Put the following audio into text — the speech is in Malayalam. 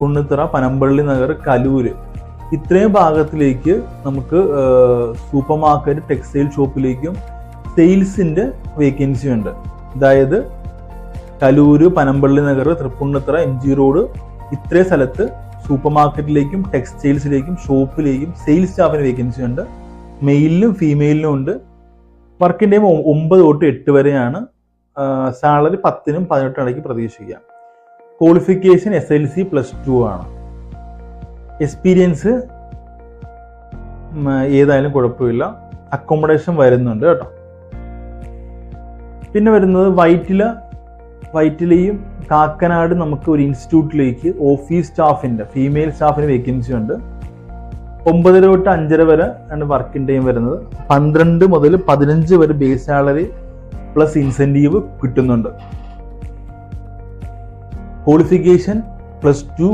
കുന്നിത്തറ, പനമ്പള്ളി നഗർ, കലൂര് ഇത്രയും ഭാഗത്തിലേക്ക് നമുക്ക് സൂപ്പർ മാർക്കറ്റ്, ടെക്സ്റ്റൈൽ ഷോപ്പിലേക്കും സെയിൽസിന്റെ വേക്കൻസി ഉണ്ട്. അതായത് കലൂര്, പനമ്പള്ളി നഗർ, തൃപ്പൂണിത്തുറ, MG റോഡ് ഇത്രയും സ്ഥലത്ത് സൂപ്പർ മാർക്കറ്റിലേക്കും ടെക്സ്റ്റൈൽസിലേക്കും ഷോപ്പിലേക്കും സെയിൽസ് സ്റ്റാഫിന് വേക്കൻസി ഉണ്ട്. മെയിലിനും ഫീമെയിലിനും ഉണ്ട്. വർക്കിൻ്റെ 9 തൊട്ട് 8 വരെയാണ്. സാലറി 10-നും 18 ഇടയ്ക്ക് പ്രതീക്ഷിക്കാം. ക്വാളിഫിക്കേഷൻ SLC +2 ആണ്. എക്സ്പീരിയൻസ് ഏതായാലും കുഴപ്പമില്ല. അക്കോമഡേഷൻ വരുന്നുണ്ട് കേട്ടോ. പിന്നെ വരുന്നത് വൈറ്റിലയും കാക്കനാട് നമുക്ക് ഒരു ഇൻസ്റ്റിറ്റ്യൂട്ടിലേക്ക് ഓഫീസ് സ്റ്റാഫിൻ്റെ, ഫീമെയിൽ സ്റ്റാഫിന് വേക്കൻസി ഉണ്ട്. 9 തൊട്ട് 5:30 വരെ ആണ് വർക്കിംഗ് ടൈം വരുന്നത്. 12 മുതൽ 15 വരെ ബേസ് സാലറി പ്ലസ് ഇൻസെൻറ്റീവ് കിട്ടുന്നുണ്ട്. ക്വാളിഫിക്കേഷൻ +2